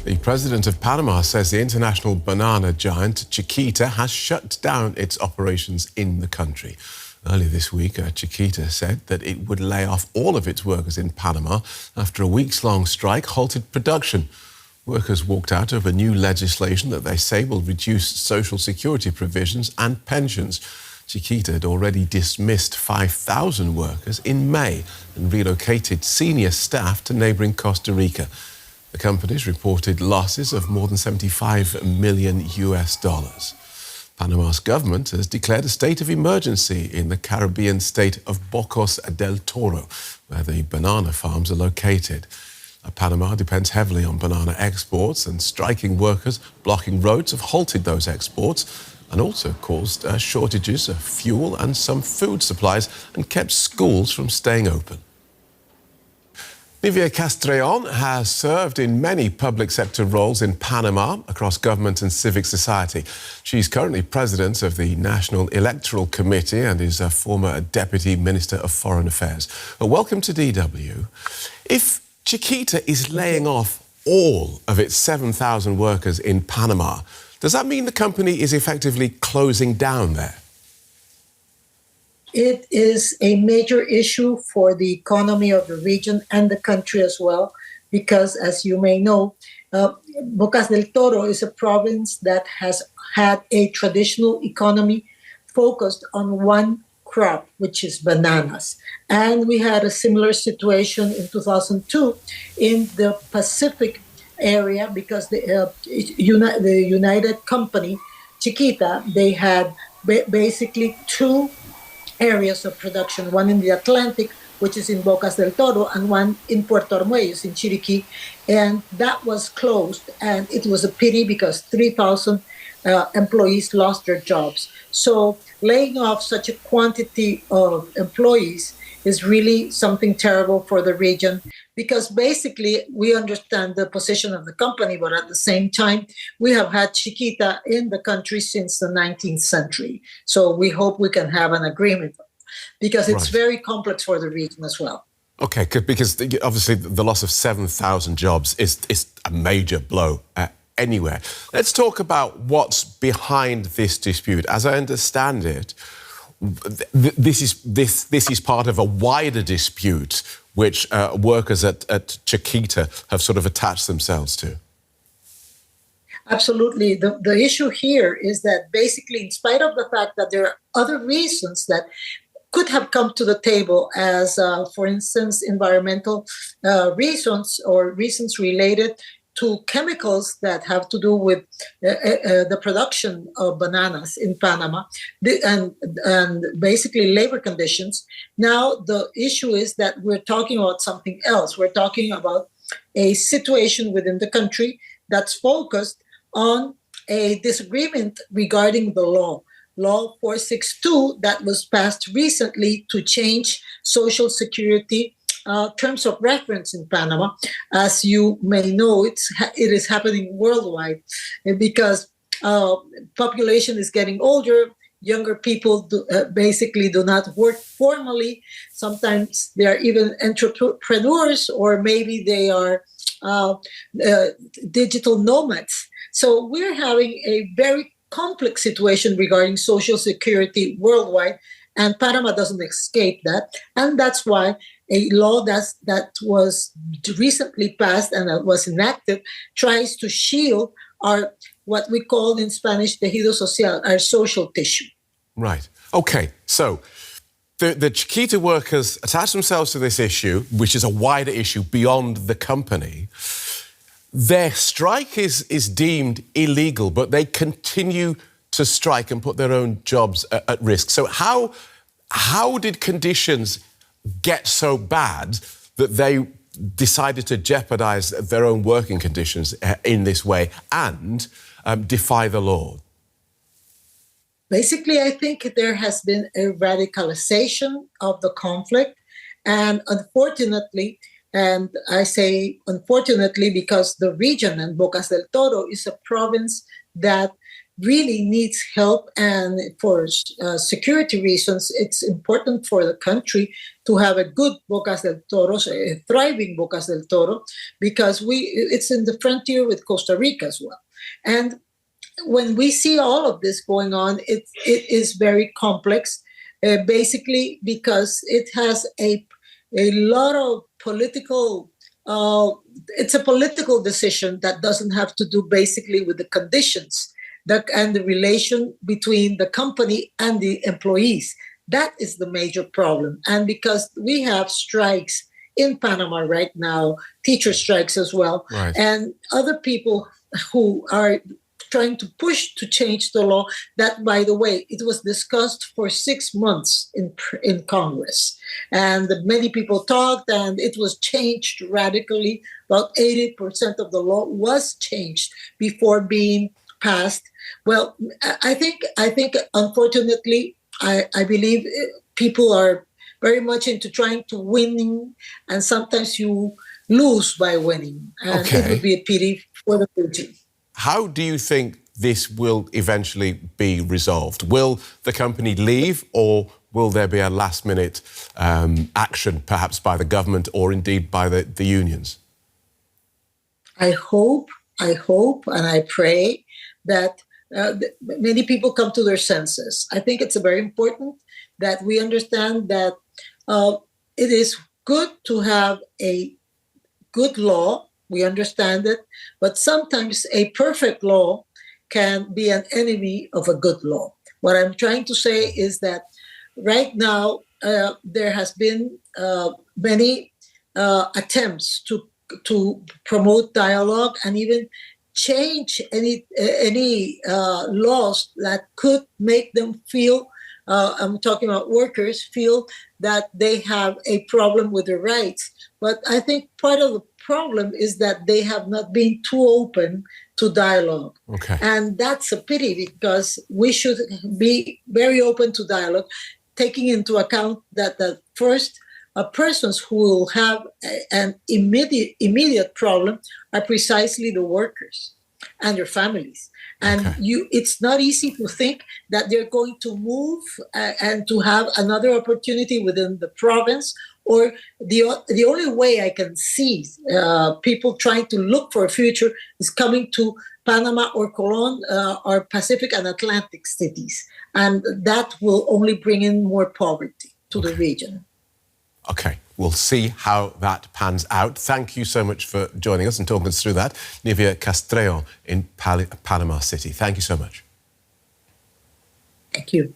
The president of Panama says the international banana giant Chiquita has shut down its operations in the country. Earlier this week, Chiquita said that it would lay off all of its workers in Panama after a weeks-long strike halted production. Workers walked out over new legislation that they say will reduce social security provisions and pensions. Chiquita had already dismissed 5,000 workers in May and relocated senior staff to neighbouring Costa Rica. The companies reported losses of more than $75 million. Panama's government has declared a state of emergency in the Caribbean state of Bocas del Toro, where the banana farms are located. Panama depends heavily on banana exports, and striking workers blocking roads have halted those exports and also caused shortages of fuel and some food supplies and kept schools from staying open. Nivea Castrillon has served in many public sector roles in Panama across government and civic society. She's currently president of the National Electoral Committee and is a former Deputy Minister of Foreign Affairs. Welcome to DW. If Chiquita is laying off all of its 7,000 workers in Panama, does that mean the company is effectively closing down there? It is a major issue for the economy of the region and the country as well, because as you may know, Bocas del Toro is a province that has had a traditional economy focused on one crop, which is bananas. And we had a similar situation in 2002 in the Pacific area because the United Company, Chiquita, they had basically two areas of production, one in the Atlantic, which is in Bocas del Toro, and one in Puerto Armuelles in Chiriquí. And that was closed, and it was a pity because 3,000 employees lost their jobs. So laying off such a quantity of employees is really something terrible for the region, because basically we understand the position of the company, but at the same time, we have had Chiquita in the country since the 19th century. So we hope we can have an agreement, because it's very complex for the region as well. Okay, because obviously the loss of 7,000 jobs is a major blow anywhere. Let's talk about what's behind this dispute. As I understand it, this is part of a wider dispute which workers at Chiquita have sort of attached themselves to. Absolutely. The issue here is that basically, in spite of the fact that there are other reasons that could have come to the table, as, for instance, environmental reasons or reasons related to chemicals that have to do with the production of bananas in Panama and basically labor conditions. Now, the issue is that we're talking about something else. We're talking about a situation within the country that's focused on a disagreement regarding the law. Law 462 that was passed recently to change Social Security terms of reference in Panama. As you may know, it is happening worldwide because population is getting older. Younger people basically do not work formally. Sometimes they are even entrepreneurs, or maybe they are digital nomads. So we're having a very complex situation regarding Social Security worldwide, and Panama doesn't escape that. And that's why a law that was recently passed and that was enacted tries to shield our, what we call in Spanish, tejido social, our social tissue. Right. Okay. So the Chiquita workers attach themselves to this issue, which is a wider issue beyond the company. Their strike is deemed illegal, but they continue to strike and put their own jobs at risk. So how did conditions get so bad that they decided to jeopardize their own working conditions in this way and defy the law? Basically, I think there has been a radicalization of the conflict. And unfortunately, and I say unfortunately because the region and Bocas del Toro is a province that really needs help, and for security reasons, it's important for the country to have a good Bocas del Toro, a thriving Bocas del Toro, because it's in the frontier with Costa Rica as well. And when we see all of this going on, it is very complex, basically because it has a lot of political. It's a political decision that doesn't have to do basically with the conditions and the relation between the company and the employees. That is the major problem. And because we have strikes in Panama right now, teacher strikes as well, Right. and other people who are trying to push to change the law, that, by the way, it was discussed for 6 months in Congress. And many people talked, and it was changed radically. About 80% of the law was changed before being passed. Well, I think unfortunately, I believe people are very much into trying to winning, and sometimes you lose by winning. And it would be a pity for the region. How do you think this will eventually be resolved? Will the company leave, or will there be a last-minute action, perhaps by the government or indeed by the unions? I hope, and I pray that many people come to their senses. I think it's very important that we understand that it is good to have a good law. We understand it, but sometimes a perfect law can be an enemy of a good law. What I'm trying to say is that right now there has been many attempts to promote dialogue and even change any laws that could make them feel, I'm talking about workers, feel that they have a problem with their rights. But I think part of the problem is that they have not been too open to dialogue. Okay. And that's a pity, because we should be very open to dialogue, taking into account that the first persons who will have an immediate problem are precisely the workers and their families. And Okay. it's not easy to think that they're going to move and to have another opportunity within the province. Or the only way I can see people trying to look for a future is coming to Panama or Colón or Pacific and Atlantic cities. And that will only bring in more poverty to the region. Okay, we'll see how that pans out. Thank you so much for joining us and talking us through that. Nivea Castreo in Panama City. Thank you so much. Thank you.